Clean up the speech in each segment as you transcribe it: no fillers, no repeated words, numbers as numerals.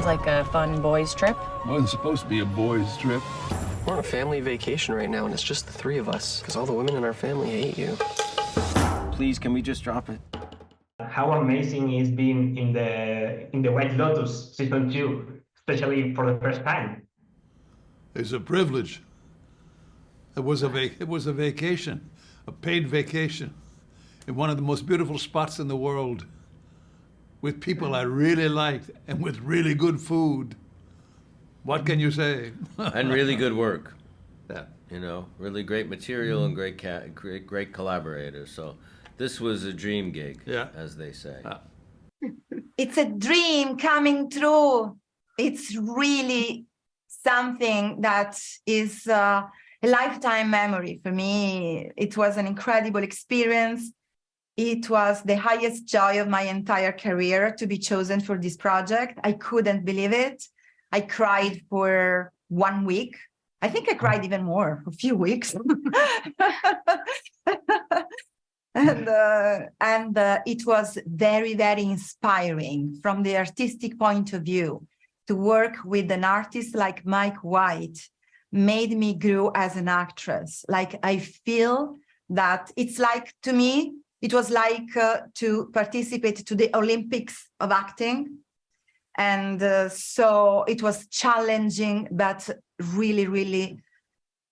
like a fun boys' trip. Wasn't supposed to be a boys' trip. We're on a family vacation right now, and it's just the three of us, because all the women in our family hate you. Please, can we just drop it? How amazing is being in the White Lotus season 2, especially for the first time. It's a privilege. It was a vacation, a paid vacation, in one of the most beautiful spots in the world, with people I really liked and with really good food. What can you say? And really good work. Yeah. You know, really great material and great collaborators. So this was a dream gig, as they say. It's a dream coming true. It's really something that is a lifetime memory for me. It was an incredible experience. It was the highest joy of my entire career to be chosen for this project. I couldn't believe it. I cried for 1 week. I think I cried even more, a few weeks. and it was very, very inspiring from the artistic point of view. To work with an artist like Mike White made me grow as an actress. Like, I feel that it's like, to me, it was like to participate to the Olympics of acting. And so it was challenging, but really, really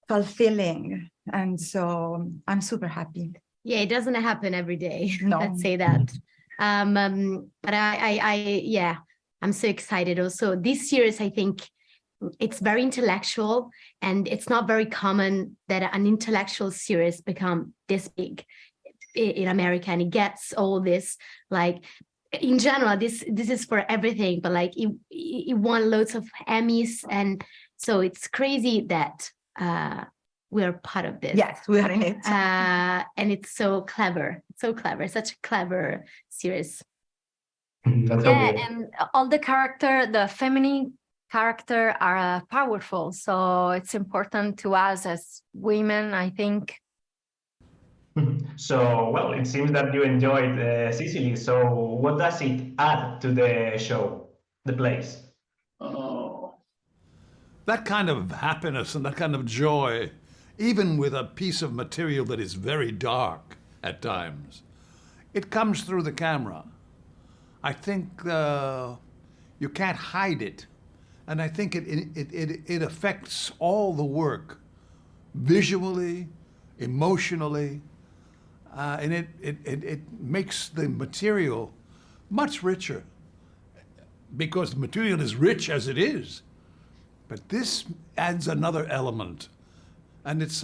fulfilling. And so I'm super happy. Yeah, it doesn't happen every day. No. Let's say that. But I'm so excited also. This series, I think it's very intellectual, and it's not very common that an intellectual series become this big in America, and it gets all this, like, in general, this is for everything, but like it won loads of Emmys, and so it's crazy that we're part of this. Yes, we are in it. And it's so clever, such a clever series. And all the character, the feminine character are powerful. So it's important to us as women, I think. So, well, it seems that you enjoyed Sicily. So what does it add to the show, the place? Oh. That kind of happiness and that kind of joy, even with a piece of material that is very dark at times, it comes through the camera. I think you can't hide it. And I think it affects all the work, visually, emotionally, and it makes the material much richer, because the material is rich as it is. But this adds another element. And it's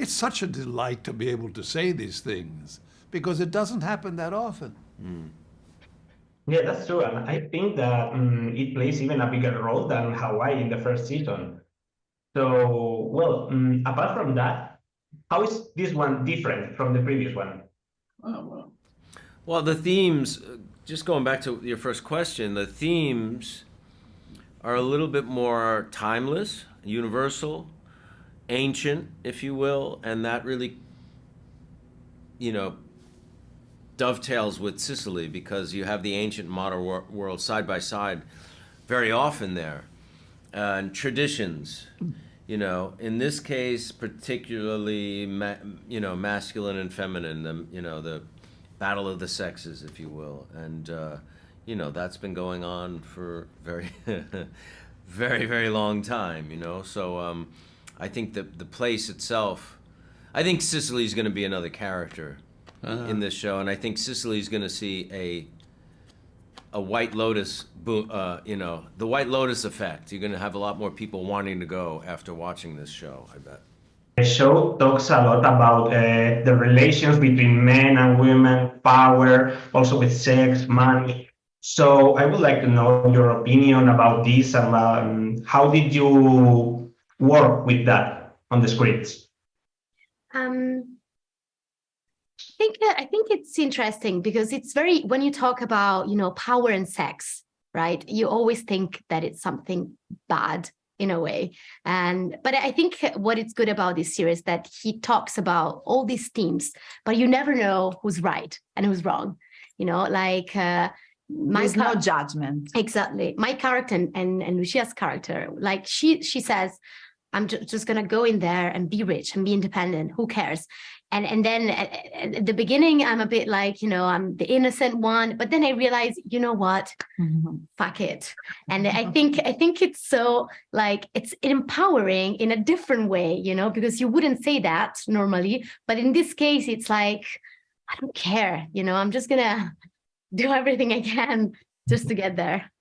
such a delight to be able to say these things, because it doesn't happen that often. Mm. Yeah, that's true. And I think that it plays even a bigger role than Hawaii in the first season. So, well, apart from that, how is this one different from the previous one? Well, the themes, just going back to your first question, the themes are a little bit more timeless, universal, ancient, if you will, and that really, dovetails with Sicily, because you have the ancient and modern world side by side very often there, and traditions, in this case particularly masculine and feminine, the battle of the sexes, if you will, and that's been going on for very very, very long time, so I think that the place itself, I think Sicily is going to be another character in this show, and I think Sicily is going to see a White Lotus, the White Lotus effect. You're going to have a lot more people wanting to go after watching this show, I bet. The show talks a lot about the relations between men and women, power, also with sex, money. So I would like to know your opinion about this, and how did you work with that on the scripts? I think it's interesting, because it's very, when you talk about, power and sex, right? You always think that it's something bad in a way. But I think what is good about this series, that he talks about all these themes, but you never know who's right and who's wrong. There's no judgment. Exactly. My character and Lucia's character, like she says, I'm just gonna go in there and be rich and be independent. Who cares? And then at the beginning, I'm a bit like, I'm the innocent one. But then I realize, you know what? Fuck it. And I think it's so like it's empowering in a different way, because you wouldn't say that normally. But in this case, it's like, I don't care. I'm just gonna do everything I can just to get there.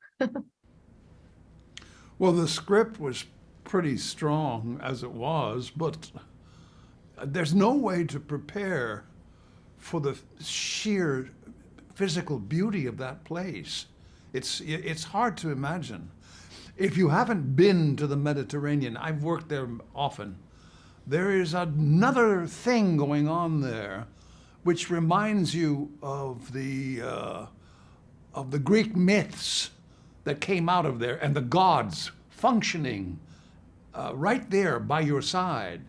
Well, the script was pretty strong as it was, but there's no way to prepare for the sheer physical beauty of that place. It's hard to imagine. If you haven't been to the Mediterranean, I've worked there often, there is another thing going on there which reminds you of the Greek myths that came out of there and the gods functioning right there by your side,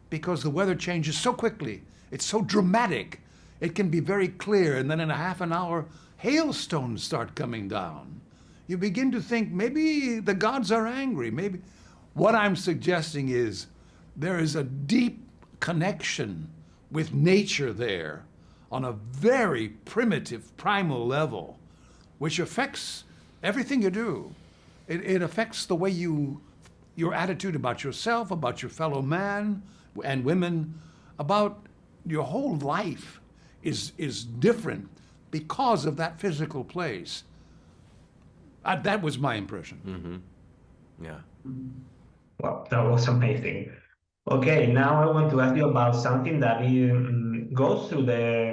because the weather changes so quickly. It's so dramatic. It can be very clear, and then in a half an hour, hailstones start coming down. You begin to think maybe the gods are angry. Maybe what I'm suggesting is there is a deep connection with nature there on a very primitive, primal level, which affects everything you do. It affects the way your attitude about yourself, about your fellow man and women, about your whole life is different because of that physical place. That was my impression. Mm-hmm. Yeah. Wow, that was amazing. Okay, now I want to ask you about something that goes through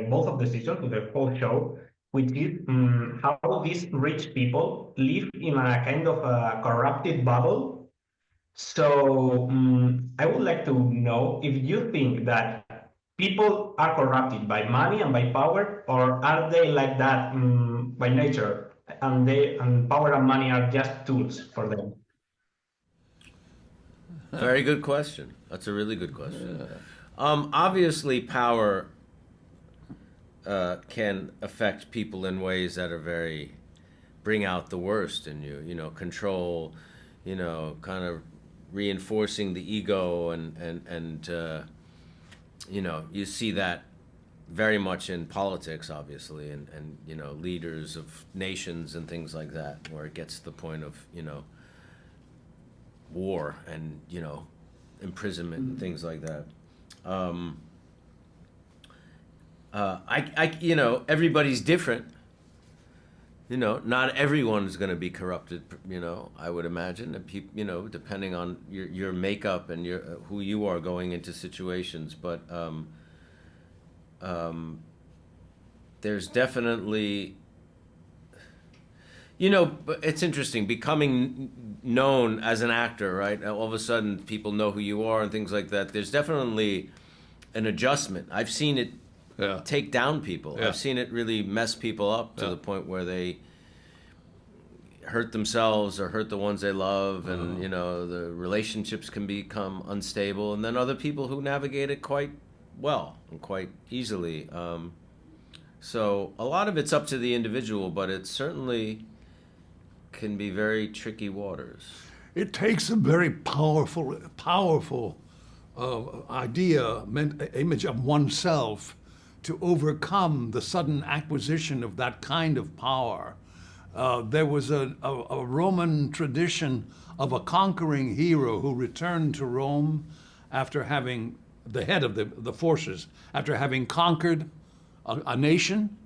both of the seasons, through the whole show, which is how these rich people live in a kind of a corrupted bubble. So I would like to know if you think that people are corrupted by money and by power, or are they like that by nature, and power and money are just tools for them? Very good question. That's a really good question. Obviously, power can affect people in ways that are bring out the worst in you. Control, kind of reinforcing the ego, and you see that very much in politics, obviously, and leaders of nations and things like that, where it gets to the point of war and imprisonment and things like that. Everybody's different. Not everyone's going to be corrupted. I would imagine, and depending on your makeup and who you are going into situations. But there's definitely. It's interesting becoming known as an actor, right? All of a sudden, people know who you are and things like that. There's definitely an adjustment. I've seen it take down people. Yeah. I've seen it really mess people up to the point where they hurt themselves or hurt the ones they love, and the relationships can become unstable. And then other people who navigate it quite well and quite easily. So a lot of it's up to the individual, but it certainly can be very tricky waters. It takes a very powerful image of oneself to overcome the sudden acquisition of that kind of power. There was a Roman tradition of a conquering hero who returned to Rome after having the head of the forces, after having conquered a nation.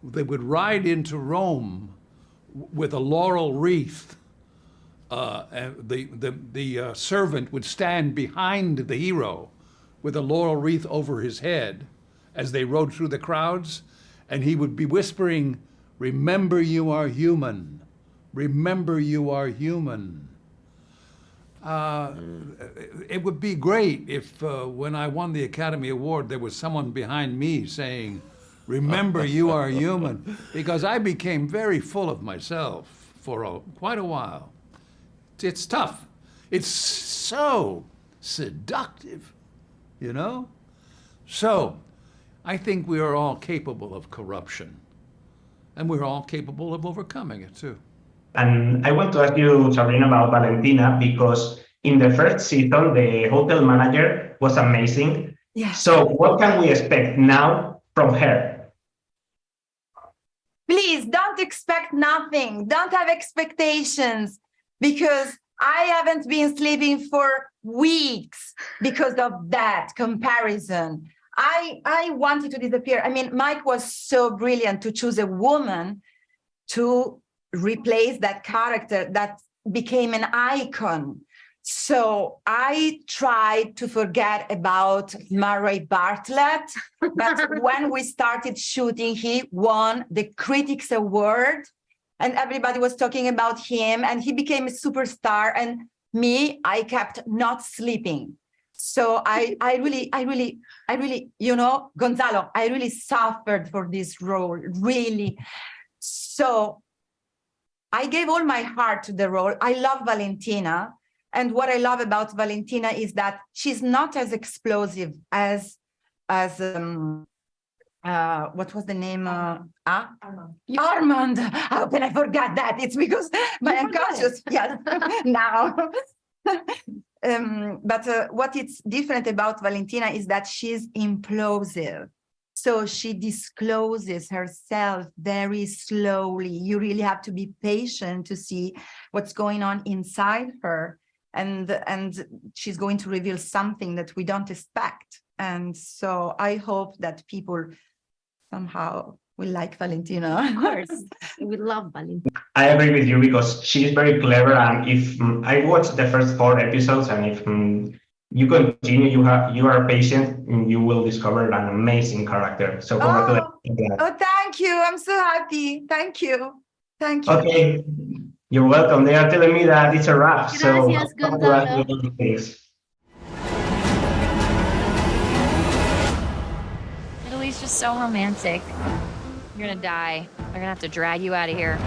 They would ride into Rome with a laurel wreath. The servant would stand behind the hero with a laurel wreath over his head as they rode through the crowds, and he would be whispering, "Remember you are human. Remember you are human." It would be great if when I won the Academy Award, there was someone behind me saying, "Remember you are human," because I became very full of myself for quite a while. It's tough. It's so seductive, So I think we are all capable of corruption. and we're all capable of overcoming it too. And I want to ask you, Sabrina, about Valentina, because in the first season, the hotel manager was amazing. Yes. So what can we expect now from her? Please don't expect nothing. Don't have expectations, because I haven't been sleeping for weeks because of that comparison. I wanted to disappear. I mean, Mike was so brilliant to choose a woman to replace that character that became an icon. So I tried to forget about Murray Bartlett, but when we started shooting, he won the Critics Award, and everybody was talking about him, and he became a superstar. And me, I kept not sleeping. So I really, you know, Gonzalo, I really suffered for this role, really. So I gave all my heart to the role. I love Valentina. And what I love about Valentina is that she's not as explosive as what was the name? Armand. How can I forget that? It's because my unconscious, yes, now. But what is different about Valentina is that she's implosive. So she discloses herself very slowly. You really have to be patient to see what's going on inside her. And she's going to reveal something that we don't expect. And so I hope that people somehow will like Valentina. Of course, we love Valentina. I agree with you because she's very clever. And if I watched the first 4 episodes, and if you continue, you are patient, you will discover an amazing character. So congratulations. Oh, thank you. I'm so happy. Thank you. Thank you. Okay. You're welcome. They are telling me that it's a wrap. Gracias, Gonzalo. Italy's just so romantic. You're gonna die. They're gonna have to drag you out of here.